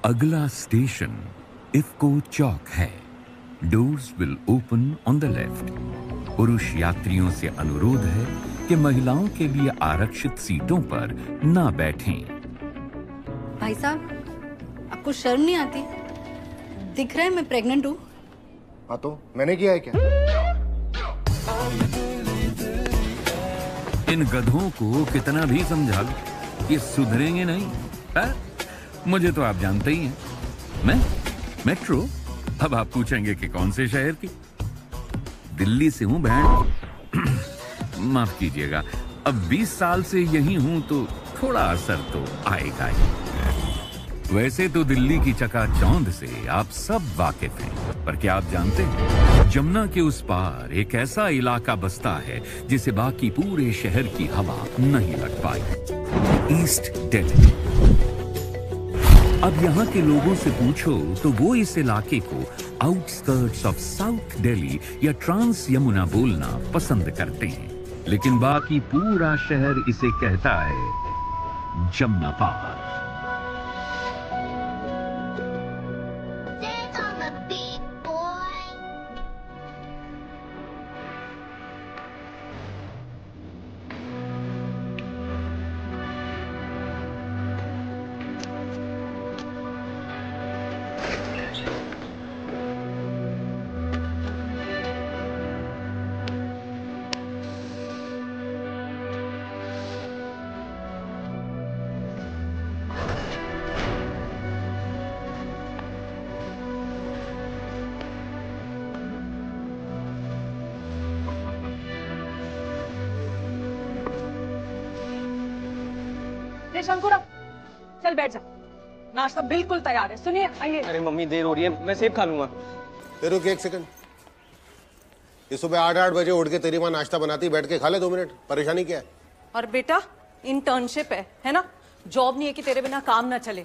अगला स्टेशन इफ्को चौक है। Doors will open on the left. पुरुष यात्रियों से अनुरोध है कि महिलाओं के लिए आरक्षित सीटों पर ना बैठें। भाई साहब, आपको शर्म नहीं आती? दिख रहा है मैं प्रेग्नेंट हूँ। हाँ तो मैंने किया है क्या? इन गधों को कितना भी समझा लो, ये सुधरेंगे नहीं। मुझे तो आप जानते ही हैं, मैं मेट्रो। अब आप पूछेंगे कि कौन से शहर की? दिल्ली से हूं बहन। माफ कीजिएगा, अब 20 साल से यही हूं तो थोड़ा असर तो आएगा ही। वैसे तो दिल्ली की चकाचौंध से आप सब वाकिफ हैं, पर क्या आप जानते हैं जमुना के उस पार एक ऐसा इलाका बसता है जिसे बाकी पूरे शहर की हवा नहीं लग पाई? ईस्ट दिल्ली। अब यहाँ के लोगों से पूछो तो वो इस इलाके को आउटस्कर्ट्स ऑफ साउथ दिल्ली या ट्रांस यमुना बोलना पसंद करते हैं, लेकिन बाकी पूरा शहर इसे कहता है जमुना पार। शंकुरा, चल बैठ जा, नाश्ता बिल्कुल तैयार है। सुनिए, आइए। अरे मम्मी देर हो रही है, मैं सेब खा लूंगा। रुक एक सेकंड। ये सुबह 8-8 बजे उठ के तेरी माँ नाश्ता बनाती, बैठ के खा ले 2 मिनट। परेशानी क्या है? और बेटा इंटर्नशिप है ना? जॉब नहीं है कि तेरे बिना काम ना चले।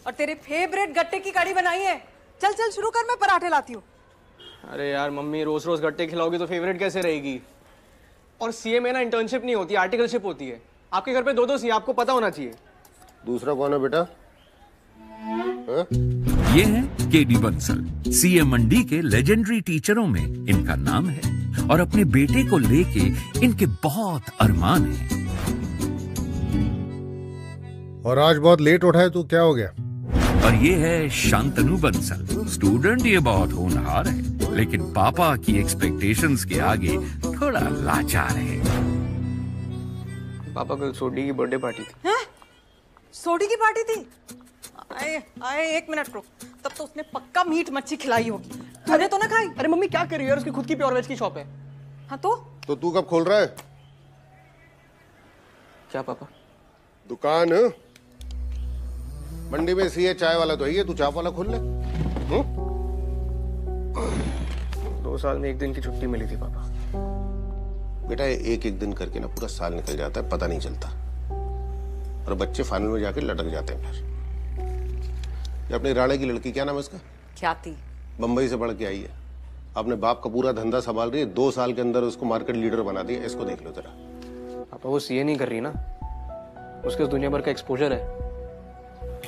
और तेरे फेवरेट गट्टे की कड़ी बनाई है। चल चल शुरू कर, मैं पराठे लाती हूँ। अरे यार मम्मी, रोज रोज गट्टे खिलाओगी तो फेवरेट कैसे रहेगी? और सीए में ना इंटर्नशिप नहीं होती, आर्टिकलशिप होती है। आपके घर पे 2-2 सीए, आपको पता होना चाहिए। दूसरा कौन है बेटा? ये है केडी बंसल, सीए मंडी के लेजेंडरी टीचरों में इनका नाम है और अपने बेटे को लेके इनके बहुत अरमान हैं। और आज बहुत लेट उठा है तू, क्या हो गया? और ये है शांतनु बंसल, स्टूडेंट। ये बहुत होनहार है, लेकिन पापा की एक्सपेक्टेशंस के आगे थोड़ा लाचार है। पापा कल सोडी की बर्थडे पार्टी थी। हैं? सोडी की पार्टी थी? आए आए, 1 मिनट रुक। तब तो उसने पक्का मीट मच्छी खिलाई होगी। तूने तो ना खाई? अरे मम्मी क्या कर रही है यार, उसकी खुद की प्योर वेज की शॉप है। हाँ तो तू कब खोल रहा है? क्या पापा? दुकान मंडी में सीए चाय वाला तो है, तू चाप वाला खोल ले। 2 साल में 1 दिन की छुट्टी मिली थी पापा। बेटा एक एक दिन करके ना पूरा साल निकल जाता है, पता नहीं चलता। और बच्चे फाइनल में जाके लटक जाते हैं फिर। ये अपनी राणे की लड़की, क्या नाम है उसका? ख्याति। बंबई से पढ़ के आई है, अपने बाप का पूरा धंधा संभाल रही है। 2 साल के अंदर उसको मार्केट लीडर बना दिया। इसको देख लो जरा। पापा वो सीए नहीं कर रही ना, उसके दुनिया भर का एक्सपोजर है।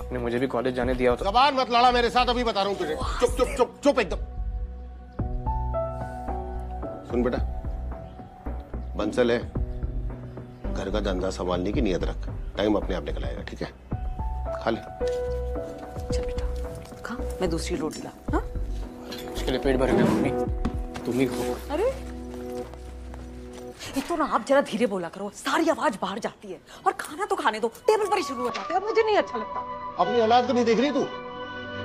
आपने मुझे भी कॉलेज जाने दिया होता। जबान मत लड़ा मेरे साथ, अभी बता रहा हूँ तुझे। चुप चुप चुप चुप एकदम। सुन बेटा, बंसल है, घर का धंधा संभालने की नियत रख। टाइम अपने आप निकल आएगा, ठीक है? खा ले। चल बेटा खा, मैं दूसरी रोटी ला। हाँ? उसके लिए पेट भर गया मम्मी, तुम ही खाओ। अरे एक तो ना आप जरा धीरे बोला करो, सारी आवाज बाहर जाती है। और खाना तो खाने दो, टेबल पर ही शुरू हो जाते हैं। अब मुझे नहीं अच्छा लगता। अपनी औलाद को नहीं देख रही तू?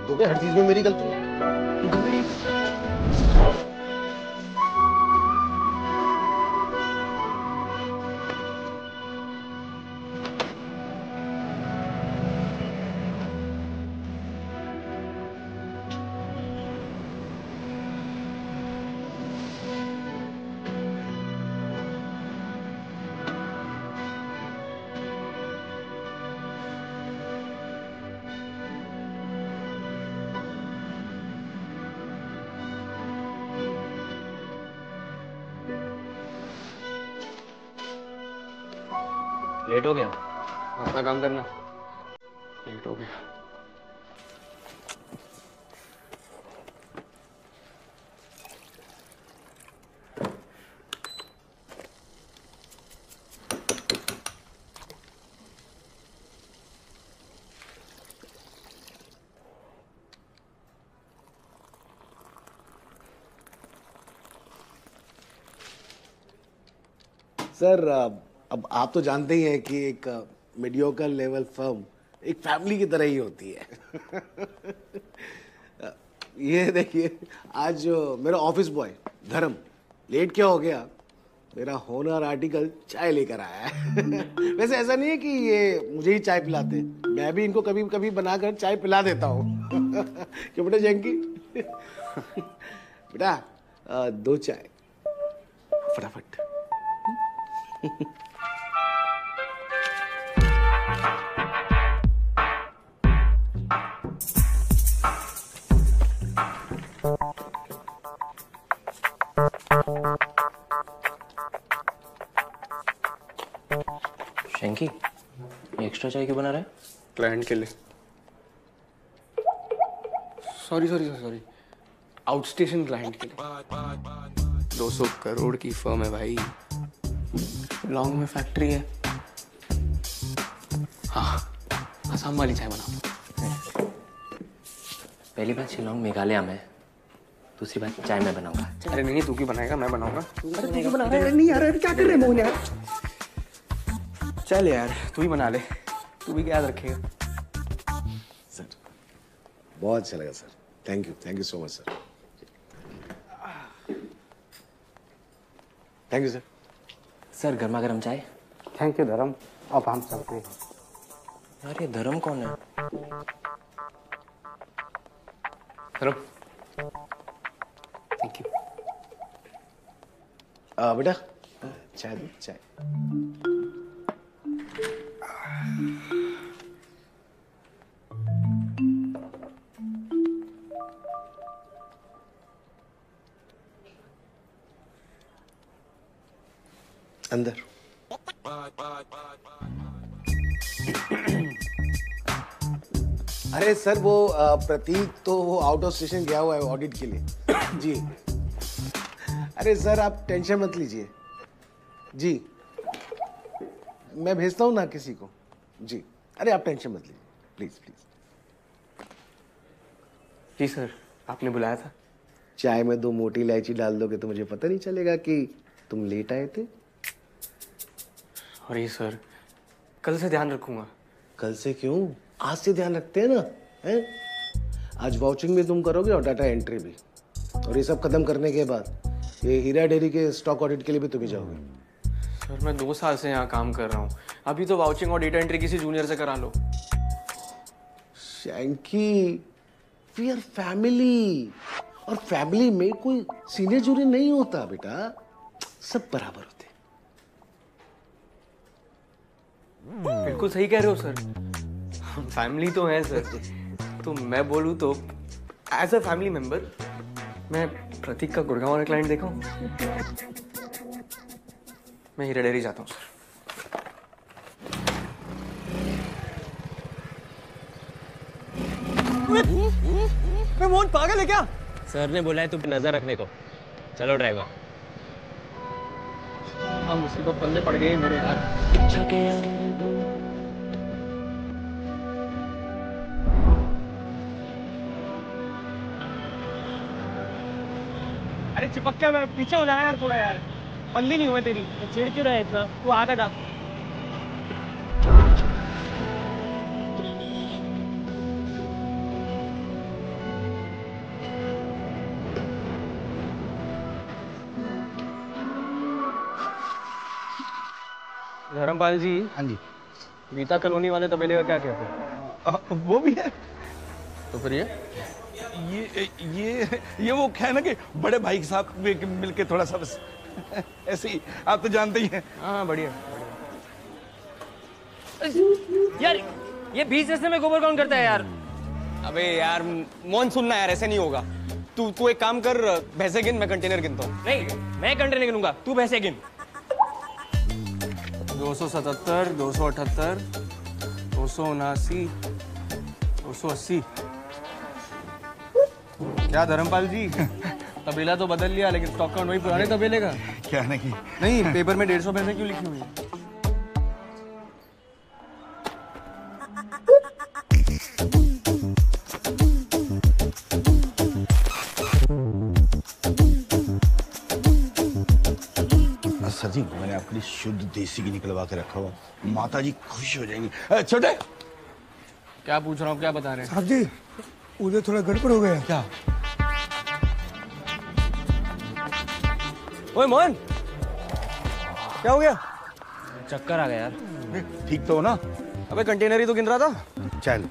तो हर चीज में मेरी गलती है। लेट हो गया, अपना काम करना। लेट हो गया। सर अब आप तो जानते ही हैं कि एक मीडियोकर लेवल फर्म एक फैमिली की तरह ही होती है। ये देखिए, आज मेरा ऑफिस बॉय धर्म लेट क्या हो गया, मेरा होनर आर्टिकल चाय लेकर आया है। वैसे ऐसा नहीं है कि ये मुझे ही चाय पिलाते, मैं भी इनको कभी कभी बनाकर चाय पिला देता हूँ। क्यों बेटा जैंकी? बेटा 2 चाय फटाफट। शैंकी, ये एक्स्ट्रा चाय क्यों बना रहा है? क्लाइंट के लिए। सॉरी आउटस्टेशन क्लाइंट के लिए। 200 करोड़ की फर्म है भाई, लॉन्ग में फैक्ट्री है। हाँ, असम वाली चाय बना। पहली बात शिलोंग मेघालय में, दूसरी बात चाय मैं बनाऊंगा। अरे नहीं, तू क्यों बनाएगा, मैं बनाऊंगा। अरे तू बना रहा है? नहीं यार, क्या कर रहे हैं मोहन यार? चल यार, तू ही बना ले, तू भी याद रखेगा। सर बहुत अच्छा लगा sir, thank you so much sir. Thank you sir. Sir गर्मा गर्म चाय। थैंक यू धर्म, अब हम चलते हैं। यार ये धर्म कौन है? धर्म, थैंक यू। बेटा चाय दो, चाय। अंदर। अरे सर वो प्रतीक तो वो आउट ऑफ स्टेशन गया हुआ है ऑडिट के लिए। जी अरे सर आप टेंशन मत लीजिए जी, मैं भेजता हूँ ना किसी को जी। अरे आप टेंशन मत लीजिए प्लीज प्लीज। जी सर, आपने बुलाया था? चाय में 2 मोटी इलायची डाल दोगे तो मुझे पता नहीं चलेगा कि तुम लेट आए थे। अरे सर, कल से ध्यान रखूंगा। कल से क्यों, आज से ध्यान रखते हैं ना, हैं? आज वाउचिंग भी तुम करोगे और डाटा एंट्री भी, और ये सब खत्म करने के बाद ये हीरा डेयरी के स्टॉक ऑडिट के लिए भी तुम ही जाओगे। सर मैं 2 साल से यहाँ काम कर रहा हूँ, अभी तो वाउचिंग और डेटा एंट्री किसी जूनियर से करा लो। शैंकी, वी आर फैमिली, और फैमिली में कोई सीनियर जूनियर नहीं होता बेटा, सब बराबर होते। बिल्कुल सही कह रहे हो सर, फैमिली तो है सर। तो मैं बोलूँ तो एज अ फैमिली मेंबर मैं प्रतीक का गुड़गांव वाला क्लाइंट देखा हूँ, मैं हीरा डेयरी जाता हूँ सर। मैं मोहन पागल है क्या? सर ने बोला है तू नजर रखने को। चलो ड्राइवर। हम उसी को पल्ले पड़ गए मेरे यार। अरे चिपक क्या, मैं पीछे हो जाए यार थोड़ा यार, पल्ली नहीं हुए तेरी। चिढ़ क्यों रहा है इतना, तू आगे जा। धर्मपाल जी। हाँ जी। गीता कॉलोनी वाले तबेले का क्या कहते हैं? वो भी है। तो फिर ये वो क्या है ना कि बड़े भाई के साथ मिलके थोड़ा सा बस ऐसे ही, आप तो जानते ही हैं। हाँ बढ़िया। यार ये 20 ऐसे में गोबर कौन करता है यार? अबे यार मोहन सुनना यार, ऐसे नहीं होगा। तू एक काम कर, भैंसे गिन, मैं कंटेनर गिनता हूँ। नहीं, मैं कंटेनर गिनूंगा, तू भैंसे गिन। 277, 278, 279, 280। क्या धर्मपाल जी, तबेला तो बदल लिया लेकिन स्टॉक काउंट वही पुराने तबेले का। क्या नहीं? नहीं, पेपर में 150 भैंसे क्यों लिखी हुई है? सर जी मैंने आपके लिए शुद्ध देसी घी निकलवा के रखा हुआ, माता जी खुश हो जाएंगी। छोटे क्या पूछ रहा हूँ, क्या बता रहे हैं? साहब जी उधर थोड़ा गड़बड़ हो गया। क्या? ओए मोहन, क्या हो गया? चक्कर आ गया यार। ठीक तो हो ना? अबे कंटेनर ही तो गिन रहा था। चल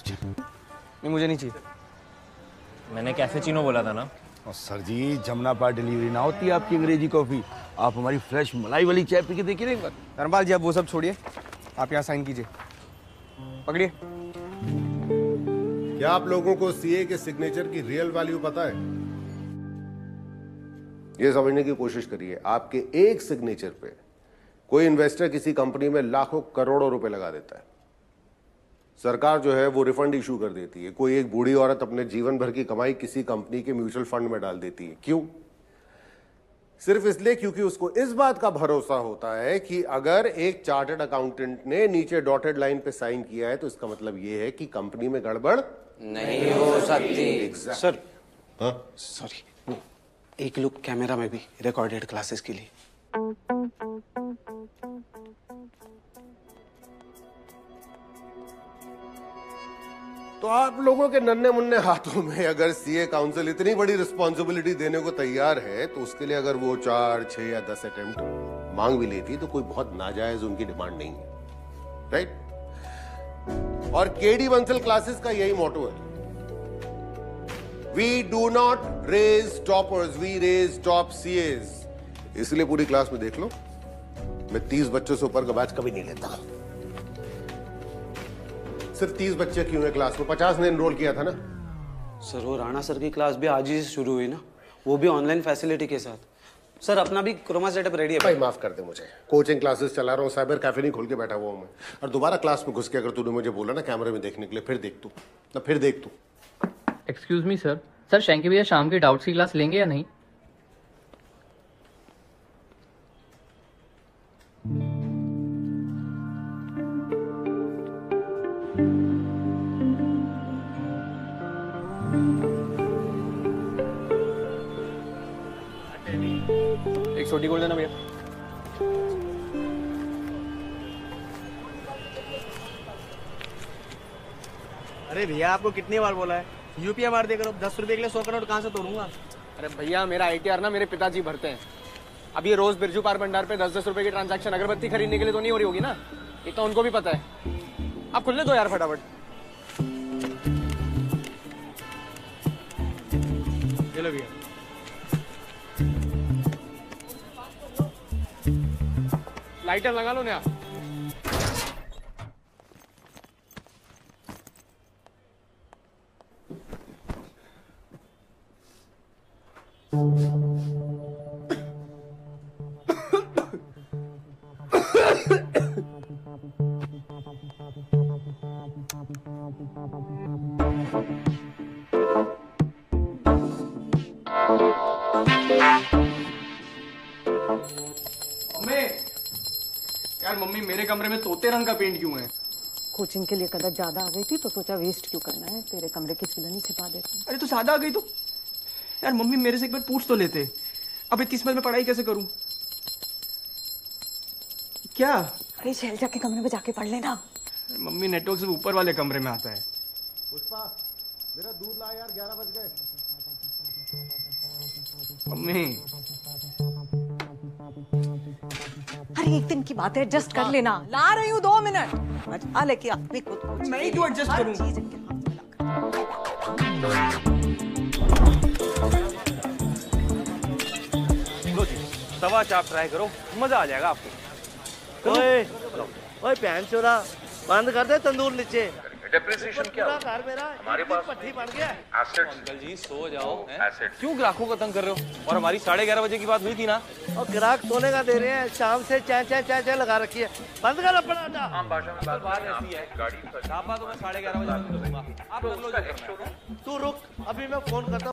नहीं मुझे नहीं चाहिए। मैंने कैफेचिनो बोला था ना। और सर जी जमुना पार डिलीवरी ना होती है आपकी अंग्रेजी कॉफी, आप हमारी फ्रेश मलाई वाली चाय पी के देखिए एक बार। धर्मपाल जी आप वो सब छोड़िए, आप यहाँ साइन कीजिए। पकड़िए। क्या आप लोगों को सीए के सिग्नेचर की रियल वैल्यू पता है? यह समझने की कोशिश करिए, आपके एक सिग्नेचर पे कोई इन्वेस्टर किसी कंपनी में लाखों करोड़ों रुपए लगा देता है। सरकार जो है वो रिफंड इशू कर देती है। कोई एक बूढ़ी औरत अपने जीवन भर की कमाई किसी कंपनी के म्यूचुअल फंड में डाल देती है। क्यों? सिर्फ इसलिए क्योंकि उसको इस बात का भरोसा होता है कि अगर एक चार्टर्ड अकाउंटेंट ने नीचे डॉटेड लाइन पे साइन किया है तो इसका मतलब यह है कि कंपनी में गड़बड़ नहीं हो सकती। सर हाँ? सॉरी, एक लुक कैमरा में भी रिकॉर्डेड क्लासेस के लिए। तो आप लोगों के नन्हे मुन्ने हाथों में अगर सीए काउंसिल इतनी बड़ी रिस्पॉन्सिबिलिटी देने को तैयार है तो उसके लिए अगर वो 4, 6 या 10 अटेम्प्ट मांग भी लेती तो कोई बहुत नाजायज उनकी डिमांड नहीं है, राइट? और केडी बंसल क्लासेस का यही मोटो है, we do not raise toppers, we raise top CS. इसलिए पूरी क्लास में देख लो, मैं 30 बच्चों से ऊपर का बैच कभी नहीं लेता। सिर्फ 30 बच्चे क्यों है क्लास में? 50 ने एनरोल किया था ना। सर वो राणा सर की क्लास भी आज ही से शुरू हुई ना, वो भी ऑनलाइन फैसिलिटी के साथ। सर अपना भी क्रोमा सेटअप रेडी है। भाई माफ कर दे मुझे, कोचिंग क्लासेस चला रहा हूँ, साइबर कैफे नहीं खोल के बैठा हुआ हूँ मैं। और दोबारा क्लास में घुस के अगर तूने मुझे बोला ना कैमरे में देखने के लिए, फिर देख तू ना, फिर देख तू। Excuse me sir, sir Shanky भैया शाम की डाउट्स की क्लास लेंगे या नहीं? एक छोटी गोल देना भैया। अरे भैया आपको कितनी बार बोला है यूपीआई मार देकर, 10 रुपए के लिए 100 करोड़ कहाँ से तोड़ूंगा? अरे भैया मेरा आईटीआर ना मेरे पिताजी भरते हैं। अब ये रोज बिरजू पार भंडार पे 10-10 रुपए की ट्रांजैक्शन अगरबत्ती खरीदने के लिए तो नहीं हो रही होगी ना, ये तो उनको भी पता है। आप खुलने दो यार फटाफट। चलो भैया। लाइटर लगा लो ना। यार मम्मी मेरे कमरे में तोते रंग का पेंट क्यों है? कोचिंग के लिए कदर ज्यादा आ गई थी तो सोचा वेस्ट क्यों करना है, तेरे कमरे की सिलन छिपा देती। अरे तो ज्यादा आ गई तो यार मम्मी मेरे से एक बार पूछ तो लेते। अब इतनी किस्मत में पढ़ाई कैसे करूं? क्या? अरे शैलजा के कमरे में जाके पढ़ लेना। मम्मी नेटवर्क से ऊपर वाले कमरे में आता है। पुष्पा मेरा दूध ला यार, 11 बज गए। मम्मी अरे एक दिन की बात है, एडजस्ट कर लेना। ला रही हूँ 2 मिनट। आ लेके अपनी खुद मैं ही क्यों एडजस्ट करूं? चीज इनके हाथ में लो जी तवा चाप ट्राई करो, मजा आ जाएगा आपको। ओए ओए पैन चोरा बंद कर दे तंदूर नीचे। डेप्रिसिएशन क्या पूरा घर मेरा हमारे पास पट्टी बन गया। एसेट्स। अंकल जी सो जाओ। एसेट्स। क्यों ग्राहकों को तंग कर रहे हो? और हमारी 11:30 बजे की बात हुई थी ना। और ग्राहक सोने का दे रहे हैं, शाम से चाय लगा रखी है। बंद कर अपना आटा। आम भाषा में बात ऐसी है, गाड़ी ढाबा तो मैं 11:30 बजे दूंगा। आप कर लो जो करना है। तू रुक, अभी मैं फोन करता हूँ।